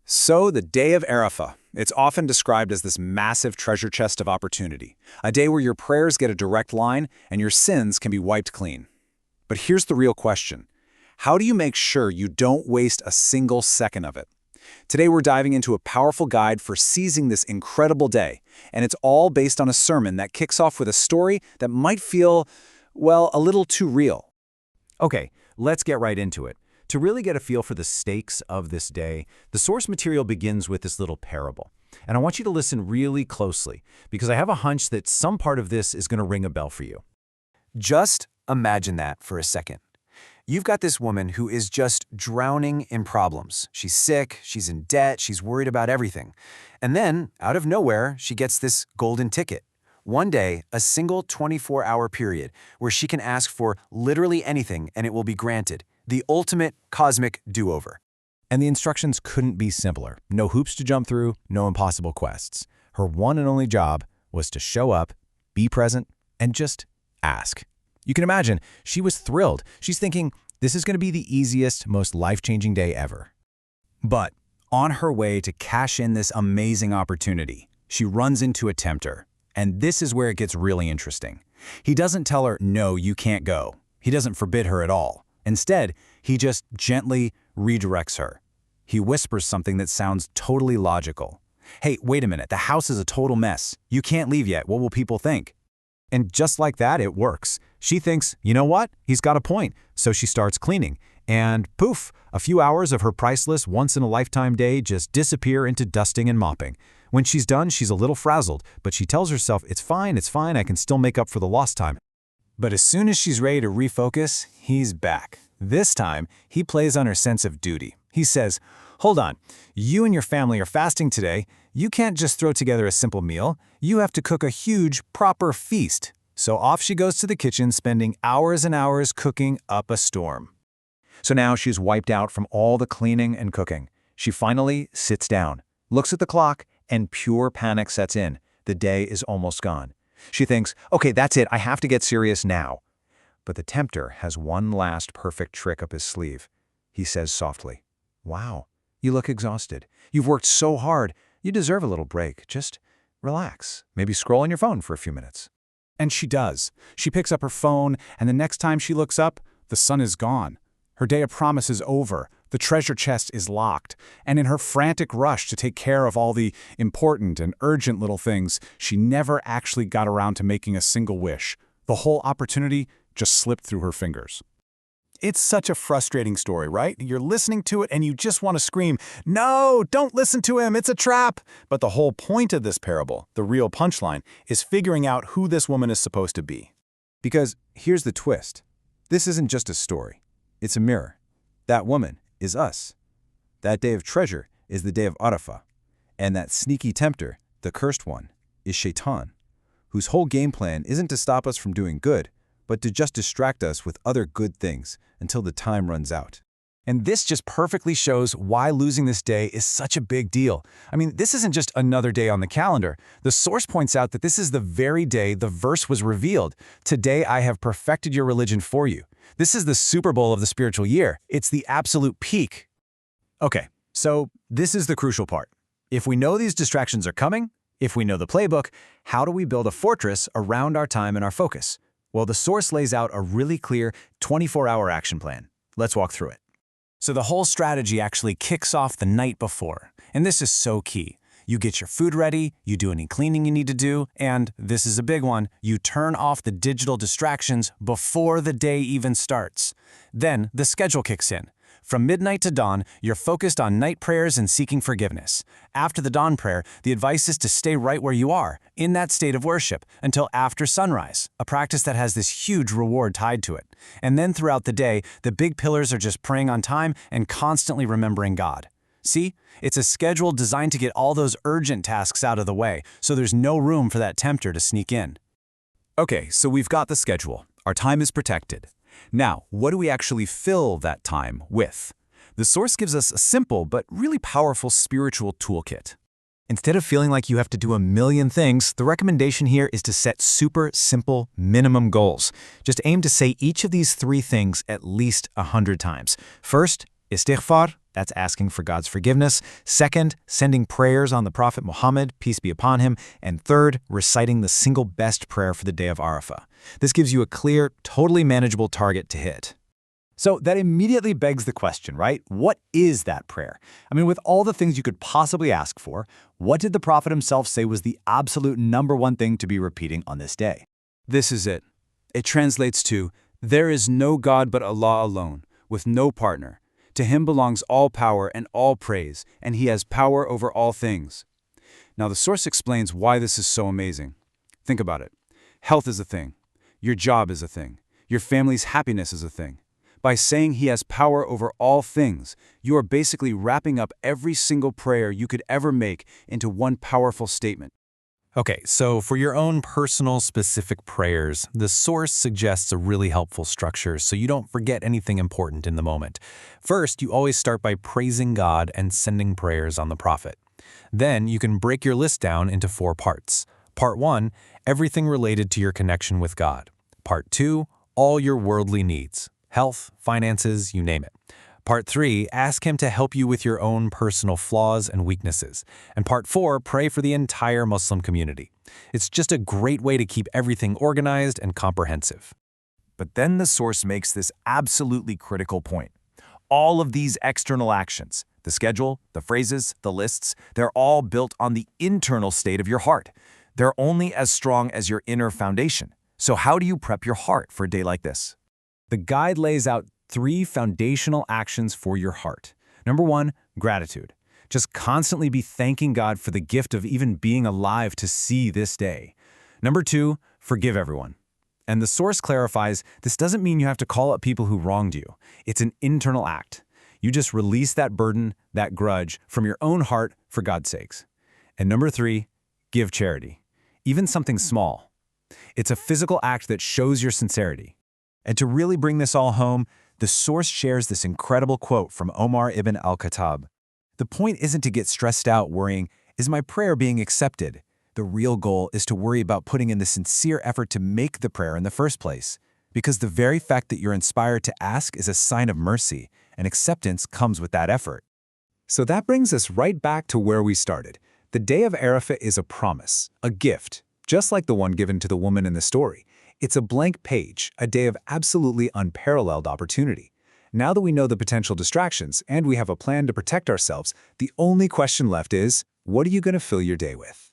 So, the day of Arafah. It's often described as this massive treasure chest of opportunity, a day where your prayers get a direct line and your sins can be wiped clean. But here's the real question. How do you make sure you don't waste a single second of it? Today we're diving into a powerful guide for seizing this incredible day, and it's all based on a sermon that kicks off with a story that might feel, well, a little too real. Okay, let's get right into it. To really get a feel for the stakes of this day, the source material begins with this little parable. And I want you to listen really closely, because I have a hunch that some part of this is going to ring a bell for you. Just imagine that for a second. You've got this woman who is just drowning in problems. She's sick, she's in debt, she's worried about everything. And then, out of nowhere, she gets this golden ticket. One day, a single 24-hour period where she can ask for literally anything and it will be granted. The ultimate cosmic do-over. And the instructions couldn't be simpler. No hoops to jump through, no impossible quests. Her one and only job was to show up, be present, and just ask. You can imagine, she was thrilled. She's thinking, this is going to be the easiest, most life-changing day ever. But on her way to cash in this amazing opportunity, she runs into a tempter. And this is where it gets really interesting. He doesn't tell her, no, you can't go. He doesn't forbid her at all. Instead, he just gently redirects her. He whispers something that sounds totally logical. Hey, wait a minute, the house is a total mess. You can't leave yet. What will people think? And just like that, it works. She thinks, you know what? He's got a point. So she starts cleaning. And poof, a few hours of her priceless, once-in-a-lifetime day just disappear into dusting and mopping. When she's done, she's a little frazzled, but she tells herself, it's fine, I can still make up for the lost time. But as soon as she's ready to refocus, he's back. This time, he plays on her sense of duty. He says, hold on, you and your family are fasting today. You can't just throw together a simple meal. You have to cook a huge, proper feast. So off she goes to the kitchen, spending hours and hours cooking up a storm. So now she's wiped out from all the cleaning and cooking. She finally sits down, looks at the clock, and pure panic sets in. The day is almost gone. She thinks, okay, that's it, I have to get serious now. But the tempter has one last perfect trick up his sleeve. He says softly, wow, you look exhausted. You've worked so hard. You deserve a little break. Just relax. Maybe scroll on your phone for a few minutes. And she does. She picks up her phone, and the next time she looks up, the sun is gone. Her day of promise is over. The treasure chest is locked. And in her frantic rush to take care of all the important and urgent little things, she never actually got around to making a single wish. The whole opportunity just slipped through her fingers. It's such a frustrating story, right? You're listening to it and you just want to scream, no, don't listen to him, it's a trap. But the whole point of this parable, the real punchline, is figuring out who this woman is supposed to be. Because here's the twist. This isn't just a story. It's a mirror. That woman is us. That day of treasure is the day of Arafah. And that sneaky tempter, the cursed one, is Shaitan, whose whole game plan isn't to stop us from doing good, but to just distract us with other good things until the time runs out. And this just perfectly shows why losing this day is such a big deal. I mean, this isn't just another day on the calendar. The source points out that this is the very day the verse was revealed. Today I have perfected your religion for you. This is the Super Bowl of the spiritual year. It's the absolute peak. Okay, so this is the crucial part. If we know these distractions are coming, if we know the playbook, how do we build a fortress around our time and our focus? Well, the source lays out a really clear 24-hour action plan. Let's walk through it. So the whole strategy actually kicks off the night before, and this is so key. You get your food ready, you do any cleaning you need to do, and, this is a big one, you turn off the digital distractions before the day even starts. Then the schedule kicks in. From midnight to dawn, you're focused on night prayers and seeking forgiveness. After the dawn prayer, the advice is to stay right where you are, in that state of worship, until after sunrise, a practice that has this huge reward tied to it. And then throughout the day, the big pillars are just praying on time and constantly remembering God. See, it's a schedule designed to get all those urgent tasks out of the way, so there's no room for that tempter to sneak in. Okay, so we've got the schedule. Our time is protected. Now, what do we actually fill that time with? The source gives us a simple but really powerful spiritual toolkit. Instead of feeling like you have to do a million things, the recommendation here is to set super simple minimum goals. Just aim to say each of these 3 things at least 100 times. First, Istighfar, that's asking for God's forgiveness. Second, sending prayers on the Prophet Muhammad, peace be upon him. And third, reciting the single best prayer for the day of Arafah. This gives you a clear, totally manageable target to hit. So that immediately begs the question, right? What is that prayer? I mean, with all the things you could possibly ask for, what did the Prophet himself say was the absolute #1 thing to be repeating on this day? This is it. It translates to, "There is no God but Allah alone, with no partner. To him belongs all power and all praise, and he has power over all things." Now the source explains why this is so amazing. Think about it. Health is a thing. Your job is a thing. Your family's happiness is a thing. By saying he has power over all things, you are basically wrapping up every single prayer you could ever make into one powerful statement. Okay, so for your own personal specific prayers, the source suggests a really helpful structure so you don't forget anything important in the moment. First, you always start by praising God and sending prayers on the Prophet. Then you can break your list down into 4 parts. Part 1, everything related to your connection with God. Part 2, all your worldly needs. Health, finances, you name it. Part 3, ask him to help you with your own personal flaws and weaknesses. And Part 4, pray for the entire Muslim community. It's just a great way to keep everything organized and comprehensive. But then the source makes this absolutely critical point. All of these external actions, the schedule, the phrases, the lists, they're all built on the internal state of your heart. They're only as strong as your inner foundation. So how do you prep your heart for a day like this? The guide lays out 3 foundational actions for your heart. Number 1, gratitude. Just constantly be thanking God for the gift of even being alive to see this day. Number 2, forgive everyone. And the source clarifies this doesn't mean you have to call out people who wronged you. It's an internal act. You just release that burden, that grudge, from your own heart for God's sakes. And number 3, give charity. Even something small. It's a physical act that shows your sincerity. And to really bring this all home, the source shares this incredible quote from Omar ibn al-Khattab. The point isn't to get stressed out worrying, is my prayer being accepted? The real goal is to worry about putting in the sincere effort to make the prayer in the first place. Because the very fact that you're inspired to ask is a sign of mercy, and acceptance comes with that effort. So that brings us right back to where we started. The day of Arafah is a promise, a gift, just like the one given to the woman in the story. It's a blank page, a day of absolutely unparalleled opportunity. Now that we know the potential distractions and we have a plan to protect ourselves, the only question left is, what are you going to fill your day with?